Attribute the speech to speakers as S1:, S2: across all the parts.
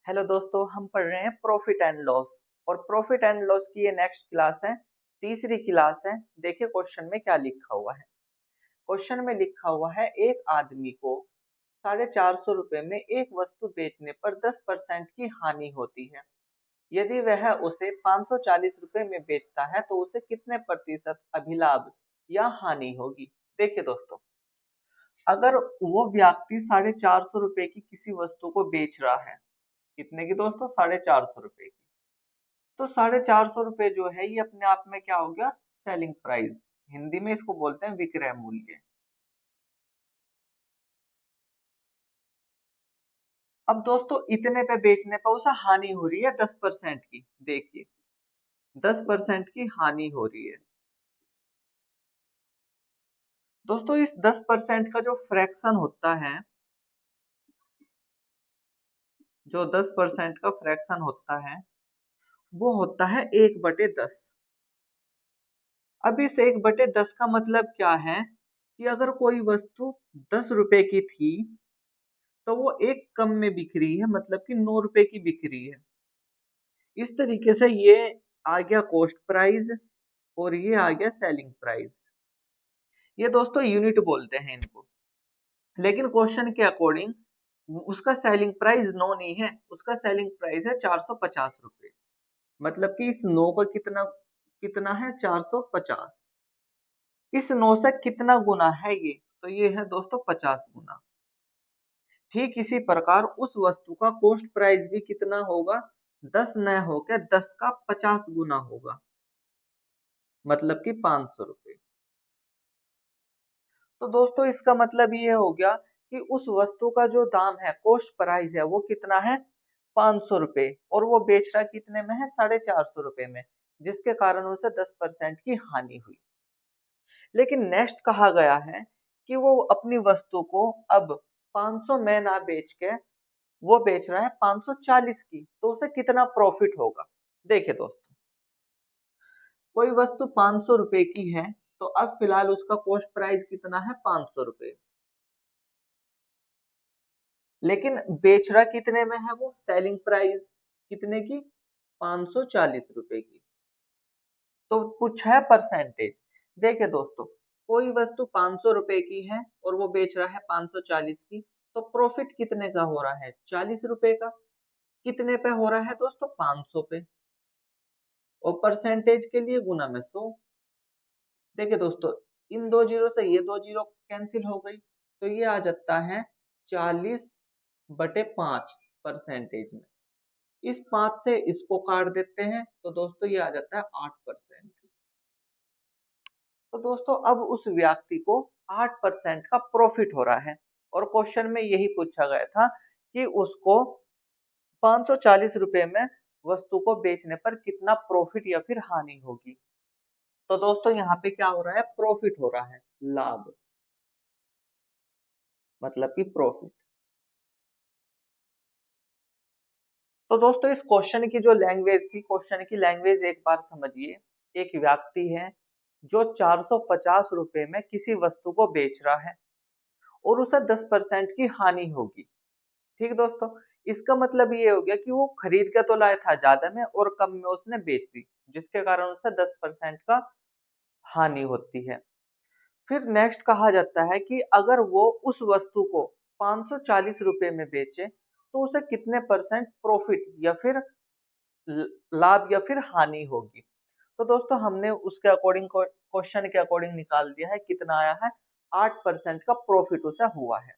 S1: Hello दोस्तों, हम पढ़ रहे हैं प्रॉफिट एंड लॉस। और प्रॉफिट एंड लॉस की ये नेक्स्ट क्लास है, तीसरी क्लास है। देखिए क्वेश्चन में क्या लिखा हुआ है। क्वेश्चन में लिखा हुआ है, एक आदमी को 450 रुपए में एक वस्तु बेचने पर 10% की हानि होती है। यदि वह उसे 540 रुपए में बेचता है तो उसे कितने प्रतिशत अभिलाभ या हानि होगी। देखिए दोस्तों, अगर वो व्यक्ति 450 रुपए की किसी वस्तु को बेच रहा है, कितने की दोस्तों, 450 रुपए की, तो 450 रुपए जो है ये अपने आप में क्या हो गया, सेलिंग प्राइस। हिंदी में इसको बोलते हैं विक्रय मूल्य। अब दोस्तों इतने पे बेचने पर उसे हानि हो रही है 10% की। देखिए 10% की हानि हो रही है। दोस्तों इस 10% का जो फ्रैक्शन होता है, जो 10% का फ्रैक्शन होता है वो होता है 1/10। अब इस 1/10 का मतलब क्या है कि अगर कोई वस्तु 10 रुपए की थी तो वो एक कम में बिक रही है, मतलब कि 9 रुपए की बिक रही है। इस तरीके से ये आ गया कॉस्ट प्राइस और ये आ गया सेलिंग प्राइस। ये दोस्तों यूनिट बोलते हैं इनको, लेकिन क्वेश्चन के अकॉर्डिंग उसका सेलिंग प्राइस 9 नहीं है, उसका सेलिंग प्राइस है 450 रुपए। मतलब कि इस 9 का कितना कितना है, 450। इस 9 से कितना गुना है ये, तो ये है दोस्तों 50 गुना। ठीक इसी प्रकार उस वस्तु का कॉस्ट प्राइस भी कितना होगा, 10 न होकर 10 का 50 गुना होगा, मतलब कि 500 रुपए। तो दोस्तों इसका मतलब ये हो गया कि उस वस्तु का जो दाम है, कॉस्ट प्राइस है, वो कितना है, 500 रुपए, और वो बेच रहा कितने में है, 450 रुपए में, जिसके कारण उसे 10% की हानि हुई। लेकिन नेक्स्ट कहा गया है कि वो अपनी वस्तु को अब 500 में ना बेच के वो बेच रहा है 540 की, तो उसे कितना प्रॉफिट होगा। देखिए दोस्तों, कोई वस्तु 500 रुपए की है तो अब फिलहाल उसका कॉस्ट प्राइस कितना है, 500 रुपए। लेकिन बेच रहा कितने में है, वो सेलिंग प्राइस कितने की, 540 रुपए की। तो कुछ है परसेंटेज। देखिए दोस्तों, कोई वस्तु 500 रुपए की है और वो बेच रहा है 540 की, तो प्रॉफिट कितने का हो रहा है, 40 रुपए का। कितने पे हो रहा है दोस्तों, 500 पे, और परसेंटेज के लिए गुना में 100। देखिए दोस्तों, इन दो जीरो से ये दो जीरो कैंसिल हो गई, तो ये आ जाता है 40/5 परसेंटेज में। इस 5 से इसको काट देते हैं तो दोस्तों ये आ जाता है 8%। तो दोस्तों अब उस व्यक्ति को 8% का प्रॉफिट हो रहा है, और क्वेश्चन में यही पूछा गया था कि उसको 540 रुपए में वस्तु को बेचने पर कितना प्रॉफिट या फिर हानि होगी। तो दोस्तों यहाँ पे क्या हो रहा है, प्रॉफिट हो रहा है, लाभ, मतलब कि प्रॉफिट। तो दोस्तों इस क्वेश्चन की जो लैंग्वेज थी, क्वेश्चन की लैंग्वेज एक बार समझिए। एक व्यक्ति है जो 450 रुपए में किसी वस्तु को बेच रहा है और उसे 10% की हानि होगी। ठीक दोस्तों, इसका मतलब ये हो गया कि वो खरीद के तो लाया था ज्यादा में और कम में उसने बेच दी, जिसके कारण उसे 10% का हानि होती है। फिर नेक्स्ट कहा जाता है कि अगर वो उस वस्तु को 540 रुपए में बेचे तो उसे कितने परसेंट प्रॉफिट या फिर लाभ या फिर हानि होगी। तो दोस्तों हमने उसके अकॉर्डिंग क्वेश्चन के अकॉर्डिंग निकाल दिया है, कितना आया है, 8% का प्रॉफिट उसे हुआ है।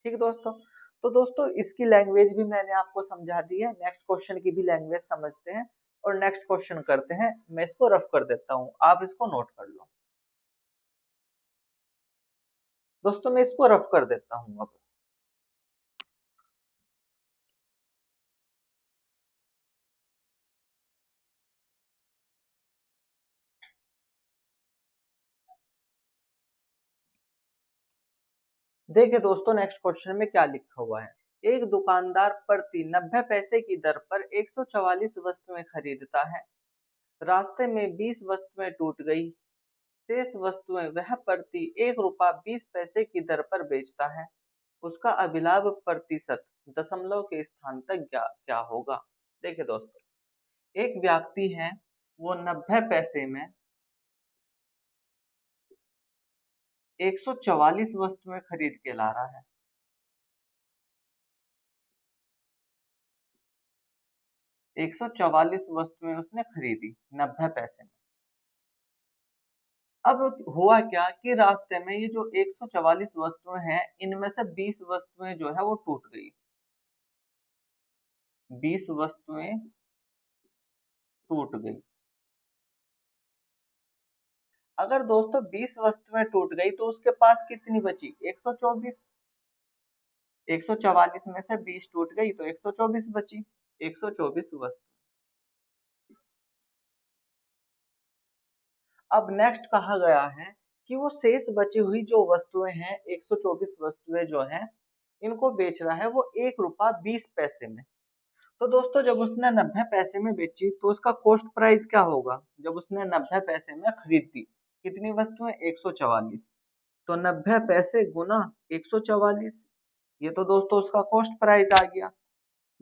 S1: ठीक दोस्तों, तो दोस्तों इसकी लैंग्वेज भी मैंने आपको समझा दी है। नेक्स्ट क्वेश्चन की भी लैंग्वेज समझते हैं और नेक्स्ट क्वेश्चन करते हैं। मैं इसको रफ कर देता हूँ, आप इसको नोट कर लो। दोस्तों मैं इसको रफ कर देता हूँ अब। देखिए दोस्तों, नेक्स्ट क्वेश्चन में क्या लिखा हुआ है। एक दुकानदार प्रति 90 पैसे की दर पर 144 वस्तुएं खरीदता है। रास्ते में 20 वस्तुएं टूट गई। शेष वस्तुएं वह प्रति 1 रुपया 20 पैसे की दर पर बेचता है। उसका अभिलाभ प्रतिशत दशमलव के स्थान तक क्या होगा। देखिए दोस्तों, एक व्यक्ति है, वो 90 पैसे में 144 वस्तुएं खरीद के ला रहा है। 144 वस्तुएं उसने खरीदी 90 पैसे में। अब हुआ क्या कि रास्ते में ये जो 144 वस्तुएं हैं, इनमें से 20 वस्तुएं जो है वो टूट गई। 20 वस्तुएं टूट गई। अगर दोस्तों 20 वस्तुएं टूट गई तो उसके पास कितनी बची? 124। 144 में से 20 टूट गई तो 124 बची। 124 वस्तु। अब नेक्स्ट कहा गया है कि वो शेष बची हुई जो वस्तुएं हैं, 124 वस्तुएं जो हैं, इनको बेच रहा है वो 1 रुपया 20 पैसे में। तो दोस्तों जब उसने 90 पैसे में बेची तो उसका कॉस्ट प्राइस क्या होगा? जब उसने 90 पैसे में खरीदी, कितनी वस्तुएं? 144। तो 90 पैसे गुना 144, ये तो दोस्तों उसका कॉस्ट प्राइस आ गया।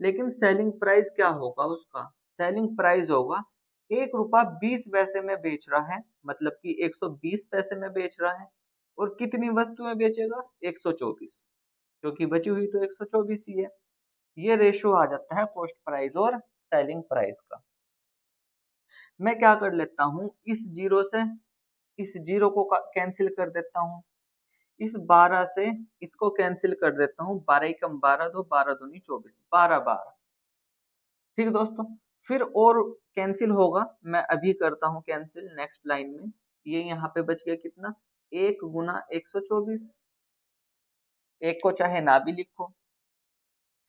S1: लेकिन सेलिंग प्राइस क्या होगा उसका? सेलिंग प्राइस होगा 1 रुपया 20 पैसे में बेच रहा है, मतलब कि 120 पैसे में बेच रहा है। और कितनी वस्तुएं बेचेगा? 124, क्योंकि बची हुई तो 124 ही है। ये रेशो आ जाता है कॉस्ट प्राइस और सेलिंग प्राइस का। मैं क्या कर लेता हूँ, इस जीरो से इस जीरो को कैंसिल कर देता हूँ, इस 12 से इसको कैंसिल कर देता हूँ। 12 कम 12 दो, 12 दूनी 24, 12 12। ठीक है दोस्तों, फिर और कैंसिल होगा, मैं अभी करता हूँ कैंसिल नेक्स्ट लाइन में। ये यहाँ पे बच गया कितना? 1 गुना 124। एक को चाहे ना भी लिखो।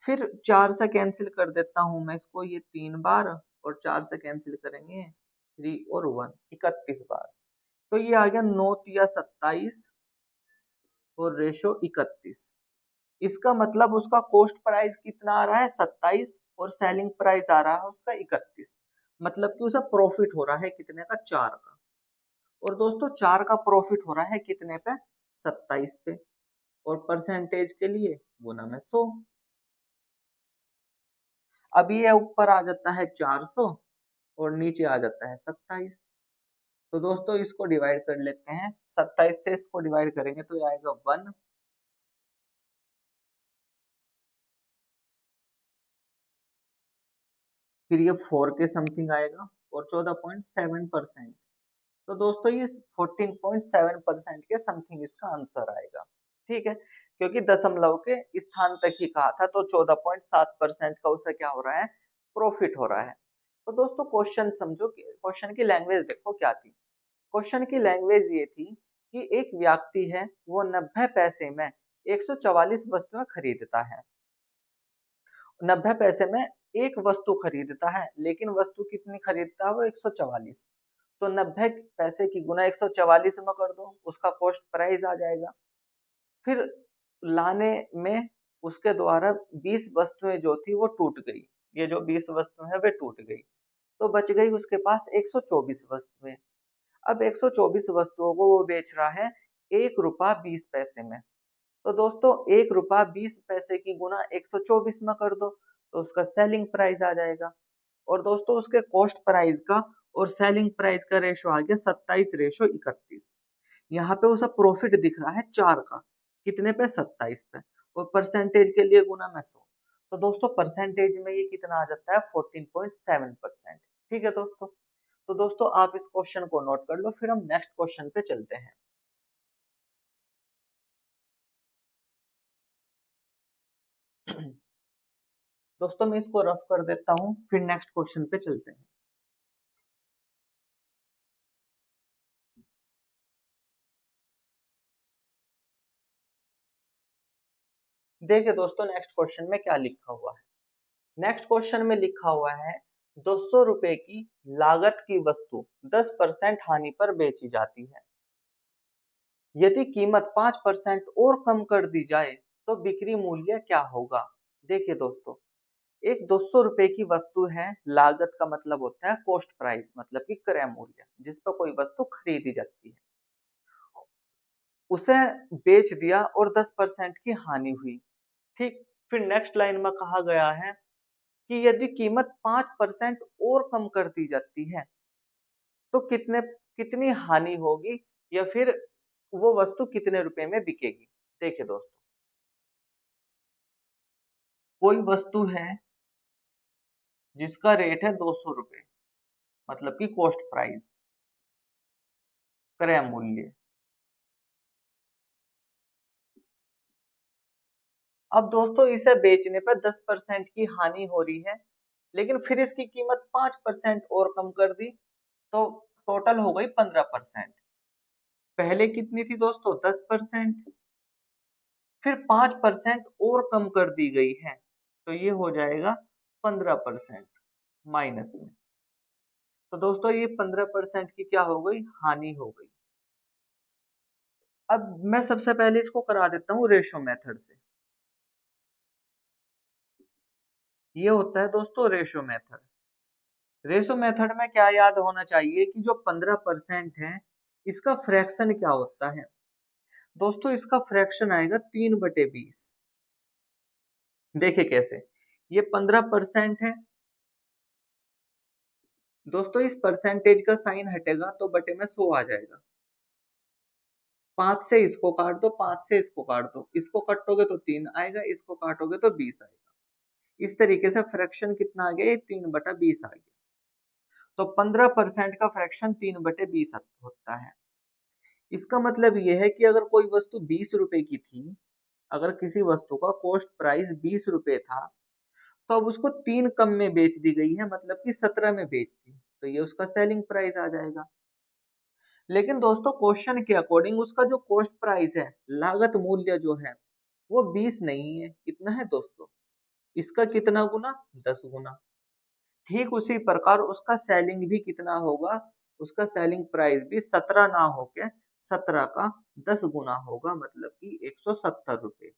S1: फिर 4 से कैंसिल कर देता हूँ मैं इसको, ये 3 बार, और 4 से कैंसिल करेंगे 3 और 1, 31 बार। तो ये आ गया 9 तिया 27 और रेशो 31। इसका मतलब उसका कॉस्ट प्राइस कितना आ रहा है? 27, और सेलिंग प्राइस आ रहा है उसका 31। मतलब कि उसे प्रॉफिट हो रहा है कितने का? 4 का। और दोस्तों 4 का प्रॉफिट हो रहा है कितने पे? 27 पे। और परसेंटेज के लिए गुना में 100। अब ये ऊपर आ जाता है 400 और नीचे आ जाता है 27। तो दोस्तों इसको डिवाइड कर लेते हैं, 27 से इसको डिवाइड करेंगे तो ये आएगा 1। फिर ये 4 के समथिंग आएगा और 14.7%। तो दोस्तों ये 14.7% के समथिंग इसका आंसर आएगा। ठीक है, क्योंकि दशमलव के स्थान तक ही कहा था, तो 14.7% का उसे क्या हो रहा है? प्रॉफिट हो रहा है। तो दोस्तों क्वेश्चन समझो, क्वेश्चन की लैंग्वेज देखो क्या थी। क्वेश्चन की लैंग्वेज ये थी कि एक व्यक्ति है, वो 90 पैसे में 144 वस्तुएं खरीदता है। 90 पैसे में एक वस्तु खरीदता है, लेकिन वस्तु कितनी खरीदता है? वो 144। तो 90 पैसे की गुना 144 में कर दो, उसका कॉस्ट प्राइस आ जाएगा। फिर लाने में उसके द्वारा 20 वस्तुएं जो थी वो टूट गई। ये जो 20 वस्तुएं हैं वे टूट गई, तो बच गई उसके पास 124 वस्तुएं। अब 124 वस्तुओं को वो बेच रहा है 1 रुपया 20 पैसे में। तो दोस्तों 1 रुपया 20 पैसे की गुना 124 में कर दो, तो उसका सेलिंग प्राइस आ जाएगा। और दोस्तों उसके कॉस्ट प्राइस का और सेलिंग प्राइस का रेशो आ गया 27:31। यहाँ पे उसका प्रॉफिट दिख रहा है 4 का, कितने पे? 27 पे। और परसेंटेज के लिए गुना में 100। तो दोस्तों परसेंटेज में ये कितना आ जाता है? 14.7%। ठीक है दोस्तों, तो दोस्तों आप इस क्वेश्चन को नोट कर लो, फिर हम नेक्स्ट क्वेश्चन पे चलते हैं। दोस्तों मैं इसको रफ कर देता हूँ, फिर नेक्स्ट क्वेश्चन पे चलते हैं। देखिए दोस्तों नेक्स्ट क्वेश्चन में क्या लिखा हुआ है। नेक्स्ट क्वेश्चन में लिखा हुआ है 200 रुपए की लागत की वस्तु 10% हानि पर बेची जाती है। यदि कीमत 5% और कम कर दी जाए तो बिक्री मूल्य क्या होगा? देखिए दोस्तों, एक 200 रुपए की वस्तु है, लागत का मतलब होता है कॉस्ट प्राइस, मतलब कि क्रय मूल्य, जिस पर कोई वस्तु खरीदी जाती है। उसे बेच दिया और 10% की हानि हुई। ठीक, फिर नेक्स्ट लाइन में कहा गया है कि यदि कीमत 5% और कम कर दी जाती है तो कितनी हानि होगी, या फिर वो वस्तु कितने रुपए में बिकेगी। देखिए दोस्तों, कोई वस्तु है जिसका रेट है 200 रुपए, मतलब कि कॉस्ट प्राइस, क्रय मूल्य। अब दोस्तों इसे बेचने पर 10% की हानि हो रही है, लेकिन फिर इसकी कीमत 5% और कम कर दी तो टोटल हो गई 15%। पहले कितनी थी दोस्तों? 10%। फिर 5% और कम कर दी गई है तो ये हो जाएगा 15% माइनस में। तो दोस्तों ये 15% की क्या हो गई? हानि हो गई। अब मैं सबसे पहले इसको करा देता हूँ रेशो मेथड से। ये होता है दोस्तों रेशो मेथड। रेशो मेथड में क्या याद होना चाहिए कि जो 15% है इसका फ्रैक्शन क्या होता है दोस्तों? इसका फ्रैक्शन आएगा 3/20। देखिए कैसे, ये 15% है दोस्तों, इस परसेंटेज का साइन हटेगा तो बटे में 100 आ जाएगा। 5 से इसको काट दो, 5 से इसको काट दो, इसको काटोगे तो 3 आएगा, इसको काटोगे तो 20 आएगा। इस तरीके से फ्रैक्शन कितना आ गया? 3/20 आ गया। तो 15% का फ्रैक्शन 3/20 होता है। इसका मतलब यह है कि अगर कोई वस्तु 20 रुपए की थी, अगर किसी वस्तु का कॉस्ट प्राइस 20 रुपए था, तो अब उसको 3 कम में बेच दी गई है, मतलब कि 17 में बेच दी, तो ये उसका सेलिंग प्राइस आ जाएगा। लेकिन दोस्तों क्वेश्चन के अकॉर्डिंग उसका जो कॉस्ट प्राइस है, लागत मूल्य जो है, वो 20 नहीं है, कितना है दोस्तों? इसका कितना गुना? 10 गुना। ठीक उसी प्रकार उसका सेलिंग भी कितना होगा? उसका सेलिंग प्राइस भी 17 ना होके 17 का 10 गुना होगा, मतलब कि 170 रुपए।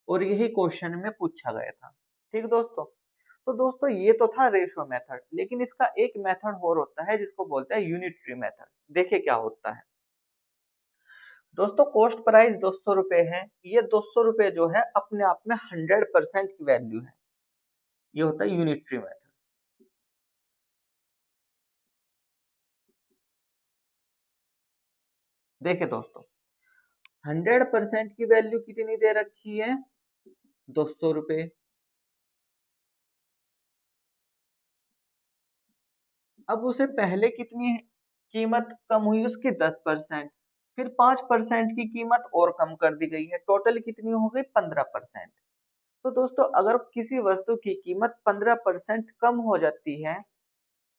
S1: और यही क्वेश्चन में पूछा गया था। ठीक दोस्तों, तो दोस्तों ये तो था रेशो मेथड, लेकिन इसका एक मेथड और होता है जिसको बोलते हैं यूनिटरी मेथड। देखिए क्या होता है दोस्तों, कॉस्ट प्राइस 200 रुपए है, ये 200 रुपए जो है अपने आप में 100% की वैल्यू है, ये होता है यूनिटरी मेथड। देखिए दोस्तों, 100% की वैल्यू कितनी दे रखी है? 200 रुपए। अब उसे पहले कितनी कीमत कम हुई? उसकी 10%। फिर 5% की कीमत और कम कर दी गई है, टोटल कितनी हो गई? 15%। तो दोस्तों अगर किसी वस्तु की कीमत 15% कम हो जाती है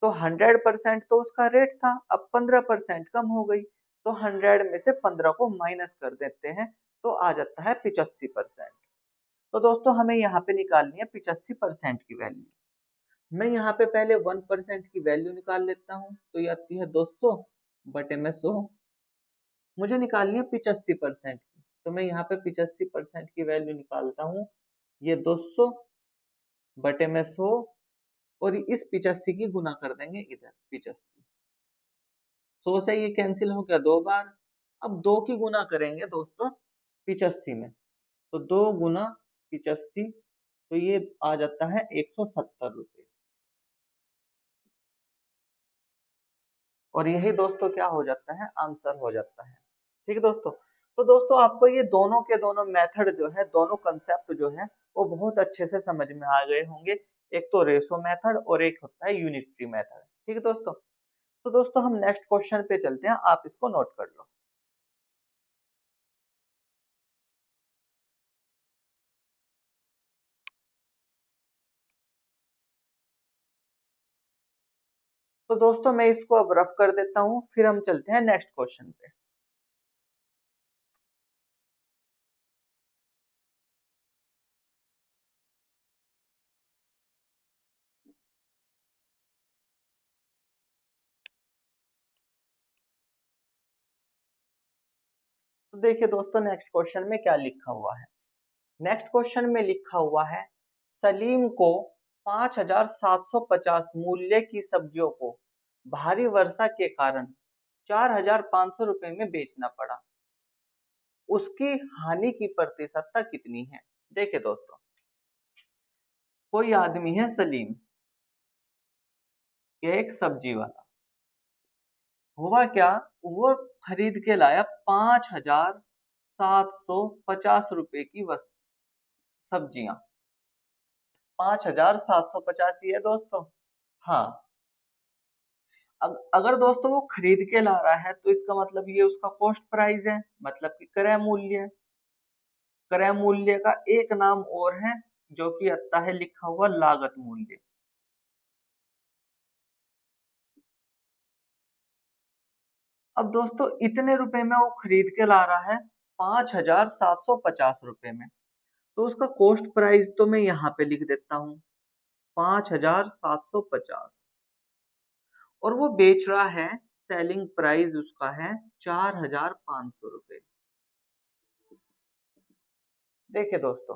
S1: तो 100% तो उसका रेट था, अब 15% कम हो गई, तो 100 में से 15 को माइनस कर देते हैं तो आ जाता है 85%। तो दोस्तों हमें यहाँ पे निकालनी है 85% की वैल्यू। मैं यहाँ पे पहले 1% की वैल्यू निकाल लेता हूँ, तो ये आती है 200 बटे में 100। मुझे निकालनी है 85% की, तो मैं यहाँ पे 85% की वैल्यू निकालता हूँ। ये 200 बटे में 100, और इस 85 की गुना कर देंगे इधर 85। 100 से ये कैंसिल हो गया 2 बार। अब 2 की गुना करेंगे दोस्तों 85 में, तो 2 गुना 85, तो ये आ जाता है 170 रुपए। और यही दोस्तों क्या हो जाता है? आंसर हो जाता है। ठीक है दोस्तों, तो दोस्तों आपको ये दोनों के दोनों मेथड जो है, दोनों कंसेप्ट जो है, वो बहुत अच्छे से समझ में आ गए होंगे। एक तो रेशो मेथड और एक होता है यूनिटरी मेथड। ठीक है दोस्तों, तो दोस्तों हम नेक्स्ट क्वेश्चन पे चलते हैं, आप इसको नोट कर लो। तो दोस्तों मैं इसको अब रफ कर देता हूँ, फिर हम चलते हैं नेक्स्ट क्वेश्चन पे। तो देखिए दोस्तों नेक्स्ट क्वेश्चन में क्या लिखा हुआ है। नेक्स्ट क्वेश्चन में लिखा हुआ है, सलीम को 5,750 मूल्य की सब्जियों को भारी वर्षा के कारण 4,500 रुपए में बेचना पड़ा, उसकी हानि की प्रतिशतता कितनी है? देखिए दोस्तों, कोई आदमी है सलीम, ये एक सब्जी वाला। हुआ क्या, वो खरीद के लाया 5,750 रुपए की वस्तु, सब्जियां। 5,750 ही है दोस्तों। हाँ, अगर दोस्तों वो खरीद के ला रहा है तो इसका मतलब ये उसका कॉस्ट प्राइस है, मतलब कि क्रय मूल्य। क्रय मूल्य का एक नाम और है जो कि आता है लिखा हुआ लागत मूल्य। अब दोस्तों इतने रुपए में वो खरीद के ला रहा है 5,750 रुपए में, तो उसका कॉस्ट प्राइस तो मैं यहाँ पे लिख देता हूँ 5,750, और वो बेच रहा है, सेलिंग प्राइस उसका है 4,500 रुपए। देखिए दोस्तों,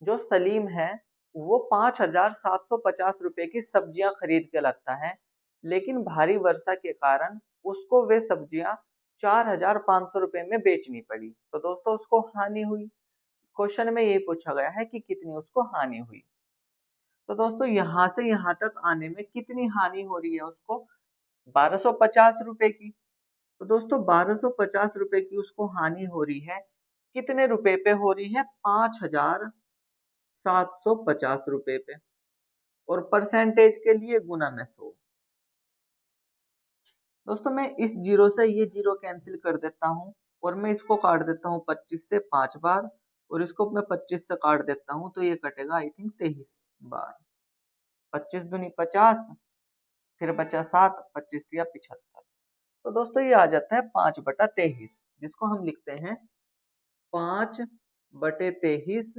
S1: जो सलीम है वो 5,750 रुपए की सब्जियां खरीद के लाता है, लेकिन भारी वर्षा के कारण उसको वे सब्जियां 4,500 रुपए में बेचनी पड़ी, तो दोस्तों उसको हानि हुई। क्वेश्चन में ये पूछा गया है कि कितनी उसको हानि हुई। तो दोस्तों यहाँ से यहाँ तक आने में कितनी हानि हो रही है उसको? 1,250 रुपए की। तो दोस्तों 1,250 रुपए की उसको हानि हो रही है, कितने रुपए पे हो रही है? 5,750 रुपए पे। और परसेंटेज के लिए गुना में 100। दोस्तों मैं इस जीरो से ये जीरो कैंसिल कर देता हूँ, और मैं इसको काट देता हूँ 25 से 5 बार, और इसको मैं 25 से काट देता हूँ, तो ये कटेगा आई थिंक 23 बार। 25 दूनी 50, फिर बचा 7, 25 दिया 75। तो दोस्तों ये आ जाता है 5/23, जिसको हम लिखते हैं 5/23,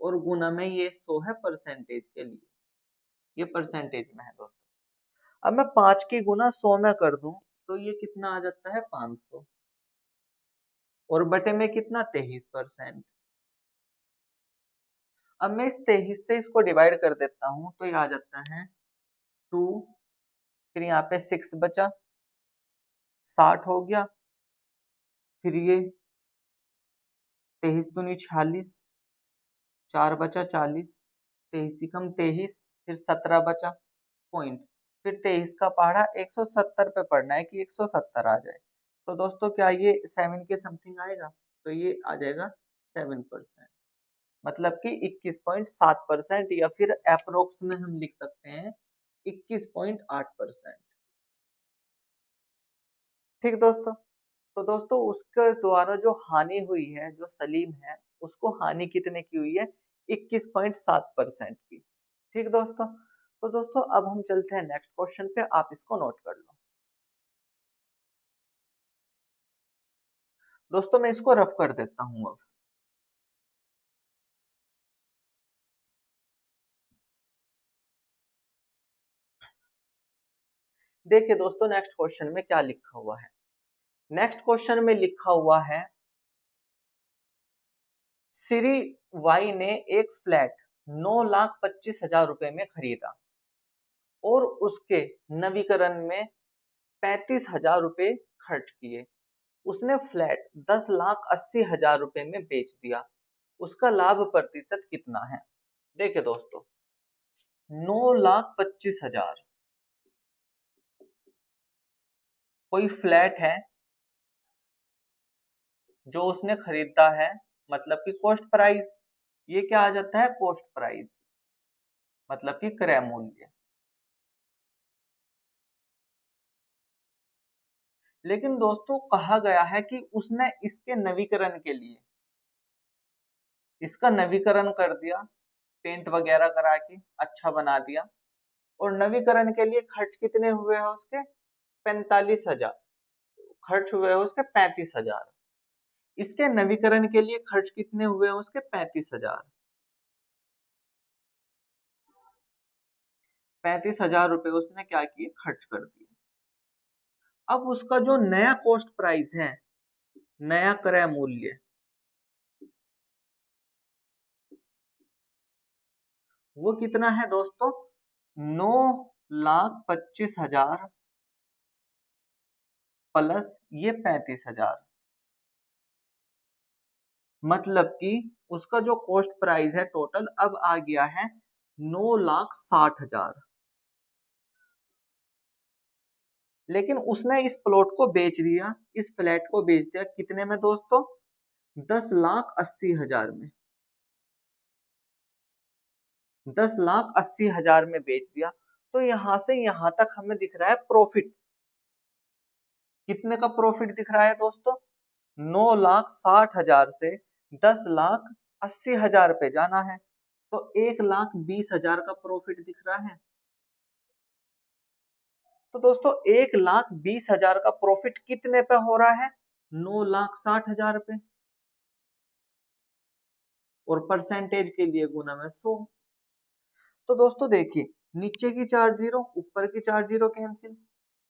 S1: और गुना में ये 100 है परसेंटेज के लिए, ये परसेंटेज में है दोस्तों। अब मैं 5 की गुना 100 में कर दूं तो ये कितना आ जाता है? 500, और बटे में कितना? 23%। अब मैं इस 23 से इसको डिवाइड कर देता हूँ, तो ये आ जाता है 2, फिर यहाँ पे 6 बचा, 60 हो गया, फिर ये 23 दूनी 46, 4 बचा 40, 23 कम 23, फिर 17 बचा पॉइंट, फिर 23 का पहाड़ा 170 पे पढ़ना है कि 170 आ जाए। तो दोस्तों क्या ये 7 के समथिंग आएगा? तो ये आ जाएगा 7%, मतलब कि 21.7%, या फिर अप्रोक्स में हम लिख सकते हैं 21.8%। ठीक दोस्तों, तो दोस्तों उसके द्वारा जो हानि हुई है, जो सलीम है, उसको हानि कितने की हुई है? 21.7% की। ठीक दोस्तों, तो दोस्तों अब हम चलते हैं नेक्स्ट क्वेश्चन पे, आप इसको नोट कर लो। दोस्तों मैं इसको रफ कर देता हूं अब। देखिए दोस्तों नेक्स्ट क्वेश्चन में क्या लिखा हुआ है। नेक्स्ट क्वेश्चन में लिखा हुआ है, श्री वाई ने एक फ्लैट 9,25,000 रुपए में खरीदा, और उसके नवीकरण में 35,000 रुपए खर्च किए। उसने फ्लैट 10,80,000 रुपए में बेच दिया, उसका लाभ प्रतिशत कितना है? देखिए दोस्तों, 9,25,000, कोई फ्लैट है जो उसने खरीदा है, मतलब कि कॉस्ट प्राइस, ये क्या आ जाता है? कॉस्ट प्राइस, मतलब कि क्रय मूल्य। लेकिन दोस्तों कहा गया है कि उसने इसके नवीकरण के लिए इसका नवीकरण कर दिया, पेंट वगैरह करा के अच्छा बना दिया, और नवीकरण के लिए खर्च कितने हुए हैं उसके? 45,000 खर्च हुए हैं उसके, 35,000। इसके नवीकरण के लिए खर्च कितने हुए हैं उसके? 35,000। 35,000 रुपए उसने क्या किए? खर्च कर दिए। अब उसका जो नया कॉस्ट प्राइस है, नया क्रय मूल्य, वो कितना है दोस्तों? 9,25,000 प्लस ये 35,000, मतलब कि उसका जो कॉस्ट प्राइस है टोटल अब आ गया है 9,60,000। लेकिन उसने इस प्लॉट को बेच दिया, इस फ्लैट को बेच दिया कितने में दोस्तों? 10,80,000 में। 10,80,000 में बेच दिया। तो यहां से यहां तक हमें दिख रहा है प्रॉफिट। कितने का प्रॉफिट दिख रहा है दोस्तों? 9,60,000 से 10,80,000 पे जाना है, तो 1,20,000 का प्रॉफिट दिख रहा है। तो दोस्तों 1,20,000 का प्रॉफिट कितने पे हो रहा है? 9,60,000 पे। और परसेंटेज के लिए गुना में 100। तो दोस्तों देखिए, नीचे की 4 जीरो, ऊपर की 4 जीरो कैंसिल,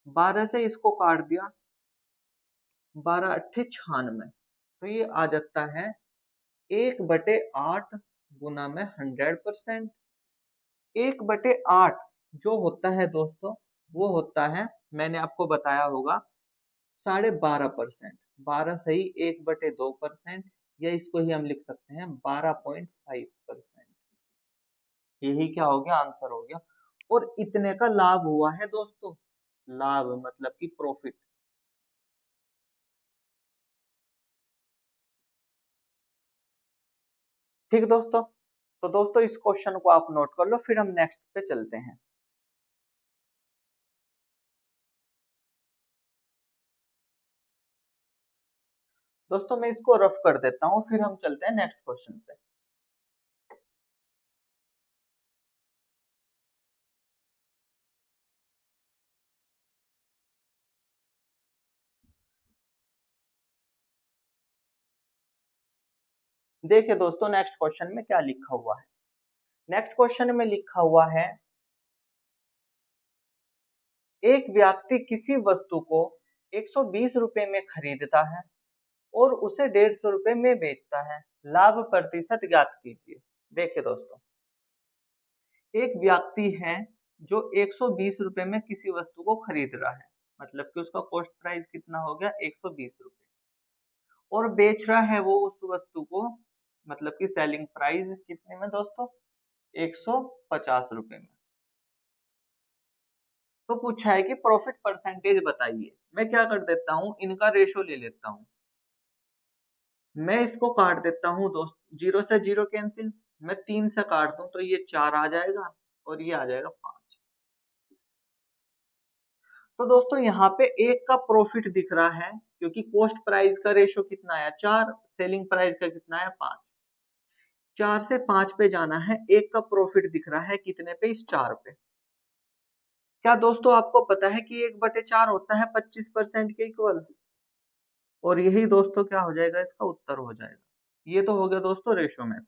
S1: 12 से इसको काट दिया, 12 अट्ठे 96, तो ये आ जाता है 1/8 गुना में 100%। 1/8 जो होता है दोस्तों, वो होता है, मैंने आपको बताया होगा, 12.5%। 12 सही 1/2%, या इसको ही हम लिख सकते हैं 12.5%। यही क्या हो गया? आंसर हो गया। और इतने का लाभ हुआ है दोस्तों। लाभ मतलब कि प्रॉफिट। ठीक दोस्तों, तो दोस्तों इस क्वेश्चन को आप नोट कर लो, फिर हम नेक्स्ट पे चलते हैं। दोस्तों मैं इसको रफ कर देता हूँ, फिर हम चलते हैं नेक्स्ट क्वेश्चन पे। देखिए दोस्तों नेक्स्ट क्वेश्चन में क्या लिखा हुआ है। नेक्स्ट क्वेश्चन में लिखा हुआ है, एक व्यक्ति किसी वस्तु को 120 रुपए में खरीदता है और उसे 150 रुपए में बेचता है, लाभ प्रतिशत ज्ञात कीजिए। देखिए दोस्तों, एक व्यक्ति है जो 120 रुपए में किसी वस्तु को खरीद रहा है, मतलब कि उसका कॉस्ट प्राइस कितना हो गया? 120 रुपए। और बेच रहा है वो उस वस्तु को, मतलब कि सेलिंग प्राइस कितने में दोस्तों? 150 रुपए में। तो पूछा है कि प्रॉफिट परसेंटेज बताइए। मैं क्या कर देता हूँ, इनका रेशो ले लेता हूँ। मैं इसको काट देता हूँ दोस्त, जीरो से जीरो कैंसिल, मैं 3 से काट दूं तो ये 4 आ जाएगा और ये आ जाएगा 5। तो दोस्तों यहाँ पे एक का प्रॉफिट दिख रहा है, क्योंकि कॉस्ट प्राइस का रेशो कितना आया? 4, सेलिंग प्राइस का कितना आया? 5। 4 से 5 पे जाना है, एक का प्रॉफिट दिख रहा है कितने पे? इस 4 पे। क्या दोस्तों आपको पता है कि 1/4 होता है 25% के इक्वल? और यही दोस्तों क्या हो जाएगा? इसका उत्तर हो जाएगा। ये तो हो गया दोस्तों रेशो मेथड।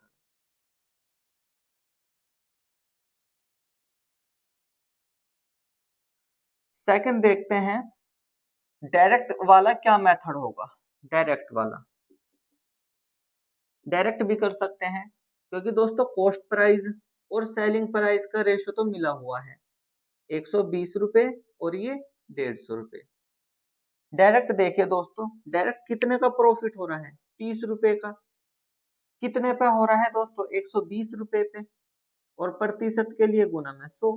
S1: सेकंड देखते हैं, डायरेक्ट वाला क्या मेथड होगा? डायरेक्ट वाला, डायरेक्ट भी कर सकते हैं, क्योंकि दोस्तों कॉस्ट प्राइस और सेलिंग प्राइस का रेशो तो मिला हुआ है, 120 रुपए और ये 150 रुपए। डायरेक्ट देखिए दोस्तों, डायरेक्ट कितने का प्रॉफिट हो रहा है? 30 रुपए का। कितने पे हो रहा है दोस्तों? 120 रुपए पे। और प्रतिशत के लिए गुना में 100।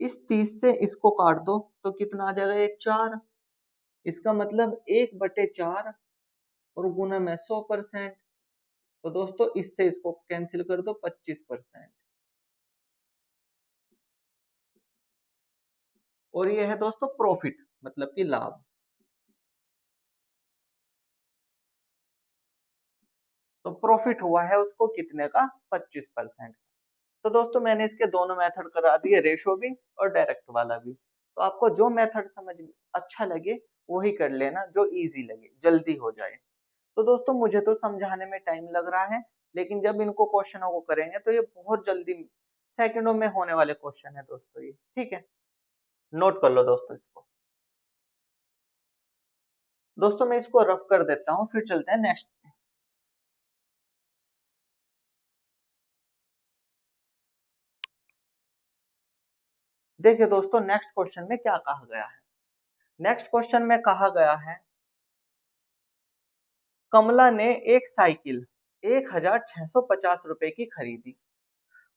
S1: इस 30 से इसको काट दो तो कितना आ जाएगा? एक 4। इसका मतलब 1/4 और गुना में 100%। तो दोस्तों इससे इसको कैंसिल कर दो, 25%। और ये है दोस्तों प्रॉफिट, मतलब कि लाभ। तो प्रॉफिट हुआ है उसको कितने का? 25%। तो दोस्तों मैंने इसके दोनों मेथड करा दिए, रेशो भी और डायरेक्ट वाला भी। तो आपको जो मेथड समझ अच्छा लगे वही कर लेना, जो इजी लगे, जल्दी हो जाए। तो दोस्तों मुझे तो समझाने में टाइम लग रहा है, लेकिन जब इनको क्वेश्चनों को करेंगे तो ये बहुत जल्दी, सेकंडों में होने वाले क्वेश्चन है दोस्तों ये। ठीक है, नोट कर लो दोस्तों इसको। दोस्तों मैं इसको रफ कर देता हूँ, फिर चलते हैं नेक्स्ट। देखिए दोस्तों नेक्स्ट क्वेश्चन में क्या कहा गया है। नेक्स्ट क्वेश्चन में कहा गया है कमला ने एक साइकिल 1650 रुपए की खरीदी,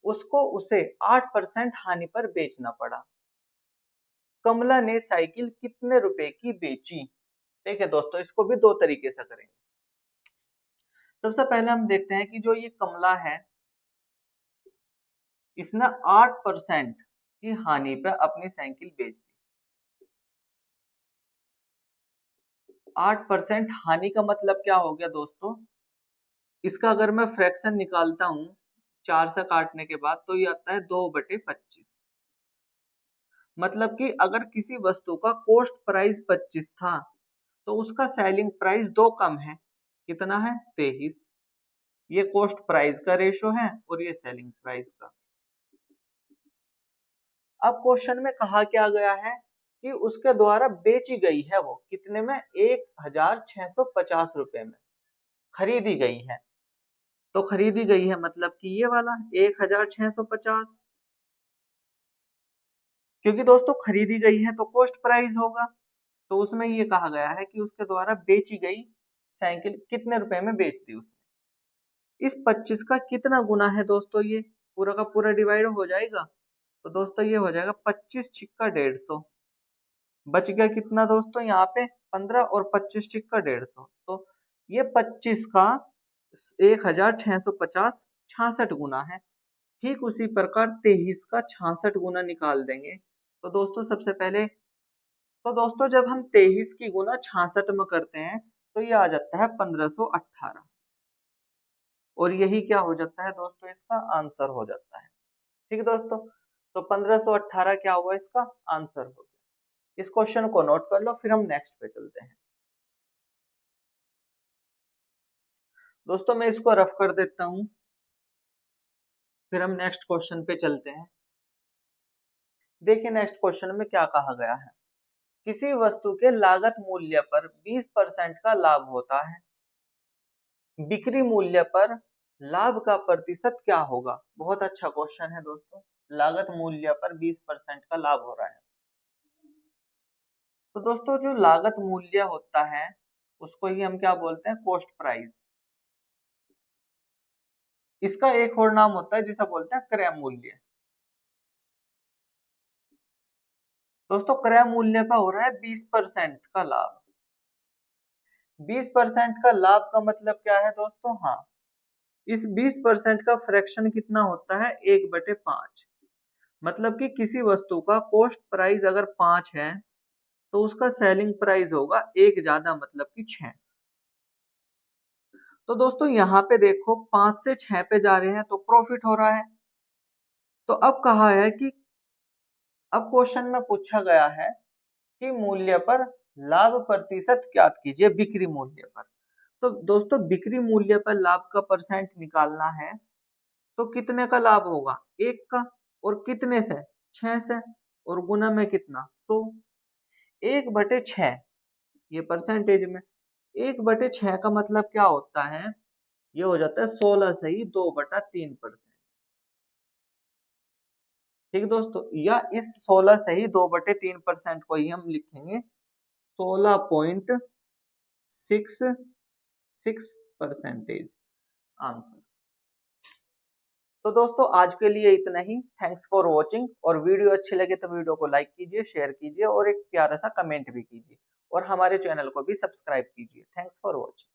S1: उसको उसे 8% हानि पर बेचना पड़ा। कमला ने साइकिल कितने रुपए की बेची? ठीक है दोस्तों, इसको भी दो तरीके से करेंगे। सबसे पहले हम देखते हैं कि जो ये कमला है, इसने 8% की हानि पे अपनी साइकिल बेच दी। 8% हानि का मतलब क्या हो गया दोस्तों? इसका अगर मैं फ्रैक्शन निकालता हूं 4 से काटने के बाद, तो ये आता है 2/25। मतलब कि अगर किसी वस्तु का कॉस्ट प्राइस 25 था, तो उसका सेलिंग प्राइस 2 कम है। कितना है? 23। ये कॉस्ट प्राइस का रेशो है और ये सेलिंग प्राइस का। अब क्वेश्चन में कहा क्या गया है कि उसके द्वारा बेची गई है, वो कितने में? 1650 रुपए में खरीदी गई है। तो खरीदी गई है मतलब कि ये वाला 1650, क्योंकि दोस्तों खरीदी गई है तो कॉस्ट प्राइस होगा। तो उसमें ये कहा गया है कि उसके द्वारा बेची गई साइकिल कितने रुपए में बेच दी उसने। इस 25 का कितना गुना है दोस्तों? ये पूरा का पूरा डिवाइड हो जाएगा। तो दोस्तों ये हो जाएगा 25 छिक्का 150। बच गया कितना दोस्तों यहाँ पे? 15 और 25 छिक्का 150। तो ये 25 का 1650 66 गुना है। ठीक उसी प्रकार 23 का 66 गुना निकाल देंगे। तो दोस्तों सबसे पहले, तो दोस्तों जब हम 23 की गुना 66 में करते हैं तो ये आ जाता है 1518, और यही क्या हो जाता है दोस्तों? इसका आंसर हो जाता है। ठीक है दोस्तों, तो 1518 क्या हुआ? इसका आंसर हो गया। इस क्वेश्चन को नोट कर लो, फिर हम नेक्स्ट पे चलते हैं। दोस्तों मैं इसको रफ कर देता हूं, फिर हम नेक्स्ट क्वेश्चन पे चलते हैं। देखिए नेक्स्ट क्वेश्चन में क्या कहा गया है। किसी वस्तु के लागत मूल्य पर 20% का लाभ होता है, बिक्री मूल्य पर लाभ का प्रतिशत क्या होगा? बहुत अच्छा क्वेश्चन है दोस्तों। लागत मूल्य पर 20% का लाभ हो रहा है, तो दोस्तों जो लागत मूल्य होता है उसको ही हम क्या बोलते हैं? Cost price. इसका एक और नाम होता है जिसे बोलते हैं क्रय मूल्य। दोस्तों क्रय मूल्य पर हो रहा है 20% का लाभ। 20% का लाभ का मतलब क्या है दोस्तों? हाँ, इस 20% का फ्रैक्शन कितना होता है? 1/5। मतलब कि किसी वस्तु का कॉस्ट प्राइस अगर 5 है तो उसका सेलिंग प्राइस होगा 1 ज्यादा, मतलब कि 6। तो दोस्तों यहाँ पे देखो 5 से 6 पे जा रहे हैं तो प्रॉफिट हो रहा है। तो अब कहा है कि, अब क्वेश्चन में पूछा गया है कि मूल्य पर लाभ प्रतिशत ज्ञात कीजिए, बिक्री मूल्य पर। तो दोस्तों बिक्री मूल्य पर लाभ का परसेंट निकालना है, तो कितने का लाभ होगा? 1 का। और कितने से? 6 से। और गुना में कितना? 100। 1/6, ये परसेंटेज में 1/6 का मतलब क्या होता है? ये हो जाता है 16 से ही 2/3%। ठीक है दोस्तों, या इस 16 से ही 2/3% को ही हम लिखेंगे 16.66% आंसर। तो दोस्तों आज के लिए इतना ही। Thanks for watching. और वीडियो अच्छी लगे तो वीडियो को लाइक कीजिए, शेयर कीजिए और एक प्यारा सा कमेंट भी कीजिए, और हमारे चैनल को भी सब्सक्राइब कीजिए। Thanks for watching.